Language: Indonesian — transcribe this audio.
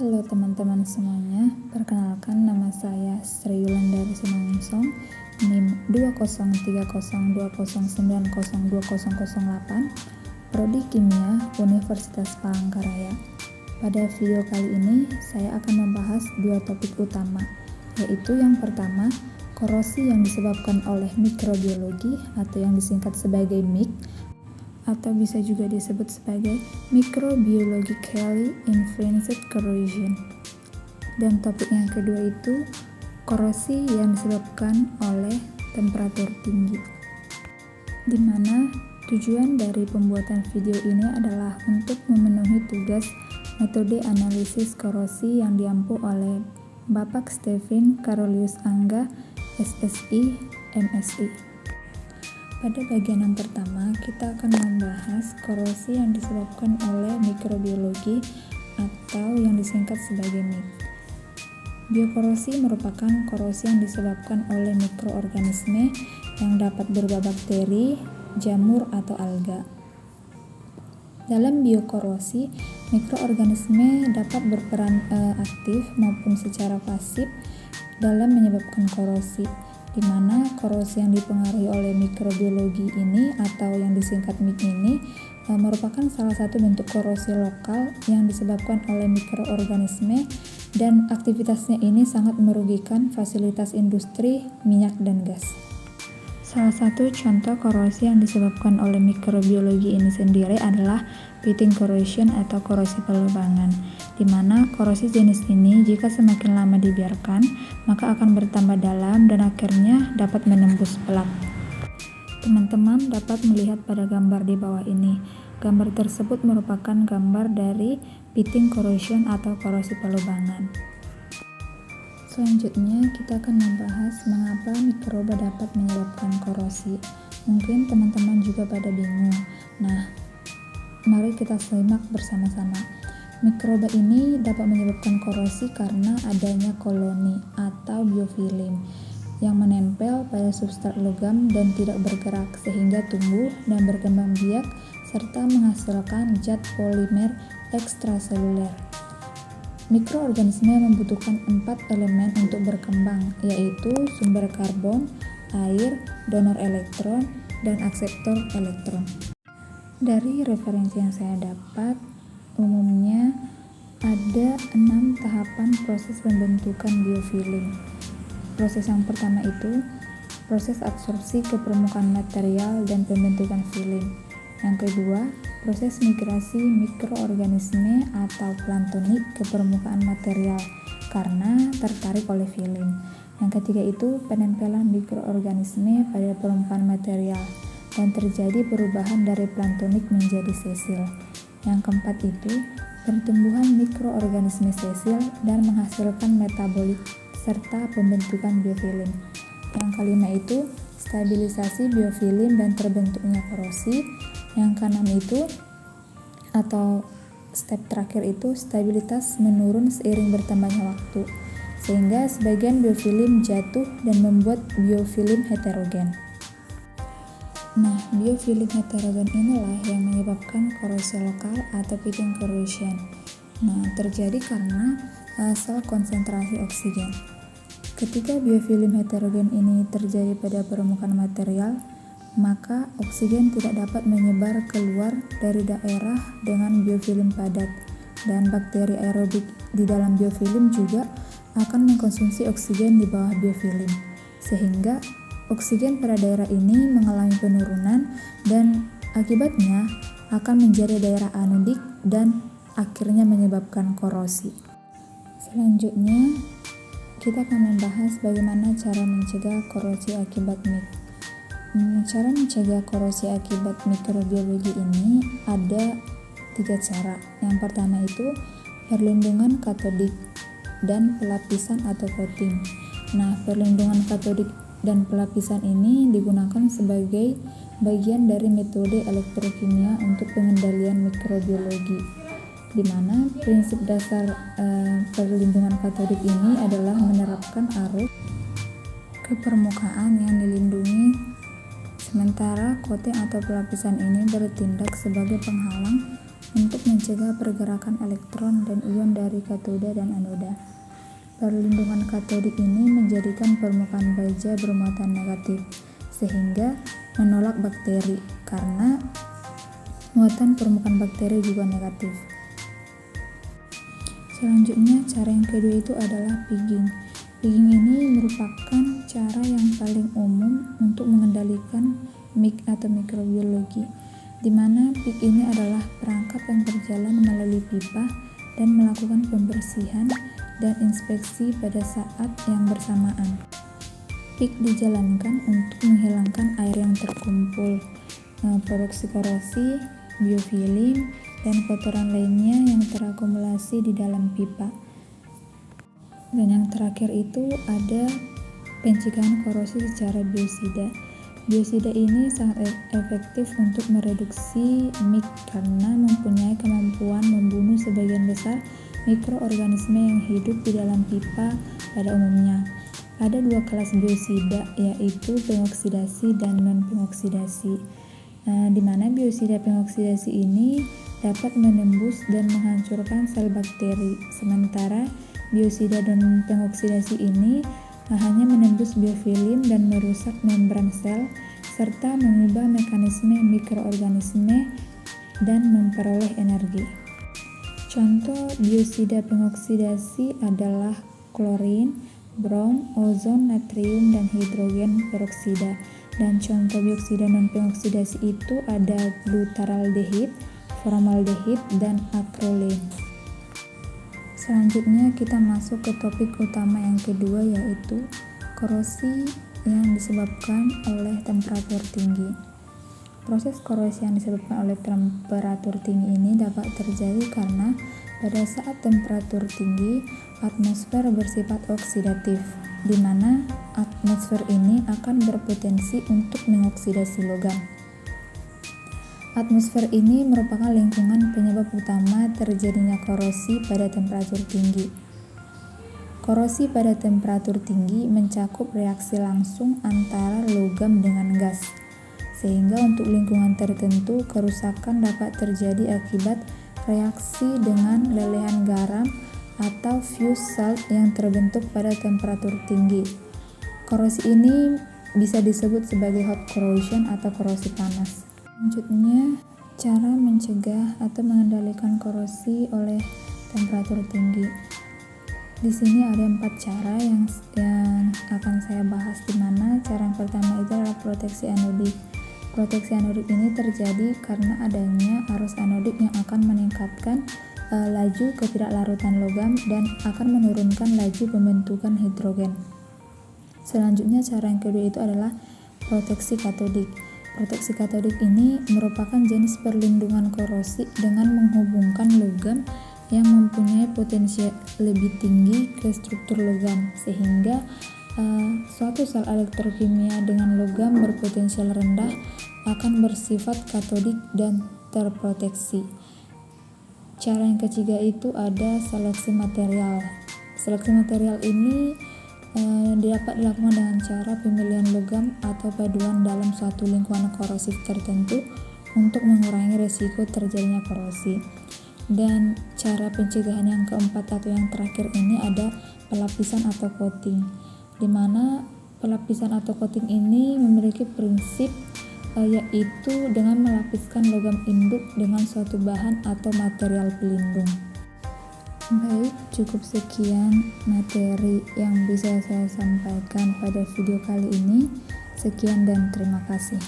Halo teman-teman semuanya, perkenalkan nama saya Sri Yulandari Simangunsong, NIM 20302090208, Prodi Kimia, Universitas Palangkaraya. Pada video kali ini, saya akan membahas dua topik utama, yaitu yang pertama, korosi yang disebabkan oleh mikrobiologi atau yang disingkat sebagai MIK, atau bisa juga disebut sebagai microbiologically influenced corrosion. Dan topik yang kedua itu korosi yang disebabkan oleh temperatur tinggi. Di mana tujuan dari pembuatan video ini adalah untuk memenuhi tugas metode analisis korosi yang diampu oleh Bapak Stephen Carolius Angga, SSI, MSI. Pada bagian yang pertama, kita akan membahas korosi yang disebabkan oleh mikrobiologi atau yang disingkat sebagai MIK. Biokorosi merupakan korosi yang disebabkan oleh mikroorganisme yang dapat berupa bakteri, jamur, atau alga. Dalam biokorosi, mikroorganisme dapat berperan aktif maupun secara pasif dalam menyebabkan korosi, di mana korosi yang dipengaruhi oleh mikrobiologi ini atau yang disingkat MIK ini merupakan salah satu bentuk korosi lokal yang disebabkan oleh mikroorganisme dan aktivitasnya ini sangat merugikan fasilitas industri, minyak, dan gas. Salah satu contoh korosi yang disebabkan oleh mikrobiologi ini sendiri adalah pitting corrosion atau korosi pelubangan, di mana korosi jenis ini jika semakin lama dibiarkan, maka akan bertambah dalam dan akhirnya dapat menembus pelak. Teman-teman dapat melihat pada gambar di bawah ini. Gambar tersebut merupakan gambar dari pitting corrosion atau korosi pelubangan. Selanjutnya, kita akan membahas mengapa mikroba dapat menyebabkan korosi. Mungkin teman-teman juga pada bingung. Nah, mari kita simak bersama-sama. Mikroba ini dapat menyebabkan korosi karena adanya koloni atau biofilm yang menempel pada substrat logam dan tidak bergerak sehingga tumbuh dan berkembang biak serta menghasilkan zat polimer ekstraseluler. Mikroorganisme membutuhkan 4 elemen untuk berkembang, yaitu sumber karbon, air, donor elektron, dan akseptor elektron. Dari referensi yang saya dapat, umumnya ada 6 tahapan proses pembentukan biofilm. Proses yang pertama itu proses absorpsi ke permukaan material dan pembentukan film. Yang kedua, proses migrasi mikroorganisme atau planktonik ke permukaan material karena tertarik oleh film. Yang ketiga itu penempelan mikroorganisme pada permukaan material dan terjadi perubahan dari planktonik menjadi sesil. Yang keempat itu pertumbuhan mikroorganisme sesil dan menghasilkan metabolit serta pembentukan biofilm. Yang kelima itu stabilisasi biofilm dan terbentuknya korosi. Yang keenam itu atau step terakhir itu stabilitas menurun seiring bertambahnya waktu, sehingga sebagian biofilm jatuh dan membuat biofilm heterogen. Nah, biofilm heterogen inilah yang menyebabkan korosi lokal atau pitting corrosion. Nah, terjadi karena sel konsentrasi oksigen. Ketika biofilm heterogen ini terjadi pada permukaan material, maka oksigen tidak dapat menyebar keluar dari daerah dengan biofilm padat, dan bakteri aerobik di dalam biofilm juga akan mengkonsumsi oksigen di bawah biofilm, sehingga oksigen pada daerah ini mengalami penurunan dan akibatnya akan menjadi daerah anodik dan akhirnya menyebabkan korosi. Selanjutnya, kita akan membahas bagaimana cara mencegah korosi akibat MIK. Cara mencegah korosi akibat mikrobiologi ini ada 3 cara. Yang pertama itu perlindungan katodik dan pelapisan atau coating. Nah, perlindungan katodik dan pelapisan ini digunakan sebagai bagian dari metode elektrokimia untuk pengendalian mikrobiologi, di mana prinsip dasar perlindungan katodik ini adalah menerapkan arus ke permukaan yang dilindungi, sementara coating atau pelapisan ini bertindak sebagai penghalang untuk mencegah pergerakan elektron dan ion dari katoda dan anoda. Perlindungan katodik ini menjadikan permukaan baja bermuatan negatif, sehingga menolak bakteri, karena muatan permukaan bakteri juga negatif. Selanjutnya, cara yang kedua itu adalah pigging. Pigging ini merupakan cara yang paling umum untuk mengendalikan mic atau mikrobiologi, di mana pig ini adalah perangkat yang berjalan melalui pipa dan melakukan pembersihan dan inspeksi pada saat yang bersamaan. Pig dijalankan untuk menghilangkan air yang terkumpul, produksi korosi, biofilm, dan kotoran lainnya yang terakumulasi di dalam pipa. Dan yang terakhir itu ada pencegahan korosi secara biosida. Biosida ini sangat efektif untuk mereduksi mic karena mempunyai kemampuan membunuh sebagian besar mikroorganisme yang hidup di dalam pipa pada umumnya. Ada dua kelas biosida, yaitu pengoksidasi dan non-pengoksidasi. Di mana biosida pengoksidasi ini dapat menembus dan menghancurkan sel bakteri, sementara biosida dan pengoksidasi ini hanya menembus biofilm dan merusak membran sel serta mengubah mekanisme mikroorganisme dan memperoleh energi. Contoh biosida pengoksidasi adalah klorin, brom, ozon, natrium, dan hidrogen peroksida. Dan contoh biosida non-pengoksidasi itu ada glutaraldehid, formaldehid, dan akrolein. Selanjutnya kita masuk ke topik utama yang kedua, yaitu korosi yang disebabkan oleh temperatur tinggi. Proses korosi yang disebabkan oleh temperatur tinggi ini dapat terjadi karena pada saat temperatur tinggi, atmosfer bersifat oksidatif, di mana atmosfer ini akan berpotensi untuk mengoksidasi logam. Atmosfer ini merupakan lingkungan penyebab utama terjadinya korosi pada temperatur tinggi. Korosi pada temperatur tinggi mencakup reaksi langsung antara logam dengan gas, sehingga untuk lingkungan tertentu kerusakan dapat terjadi akibat reaksi dengan lelehan garam atau fused salt yang terbentuk pada temperatur tinggi. Korosi ini bisa disebut sebagai hot corrosion atau korosi panas. Selanjutnya, cara mencegah atau mengendalikan korosi oleh temperatur tinggi. Di sini ada 4 cara yang akan saya bahas, di mana cara yang pertama itu adalah proteksi anodik. Proteksi anodik ini terjadi karena adanya arus anodik yang akan meningkatkan laju ketidaklarutkan logam dan akan menurunkan laju pembentukan hidrogen. Selanjutnya, cara yang kedua itu adalah proteksi katodik. Proteksi katodik ini merupakan jenis perlindungan korosi dengan menghubungkan logam yang mempunyai potensi lebih tinggi ke struktur logam, sehingga suatu sel elektrokimia dengan logam berpotensial rendah akan bersifat katodik dan terproteksi. Cara yang ketiga itu ada seleksi material. Seleksi material ini dapat dilakukan dengan cara pemilihan logam atau paduan dalam suatu lingkungan korosif tertentu untuk mengurangi risiko terjadinya korosi. Dan cara pencegahan yang keempat atau yang terakhir ini ada pelapisan atau coating, di mana pelapisan atau coating ini memiliki prinsip yaitu dengan melapiskan logam induk dengan suatu bahan atau material pelindung. Baik, cukup sekian materi yang bisa saya sampaikan pada video kali ini. Sekian dan terima kasih.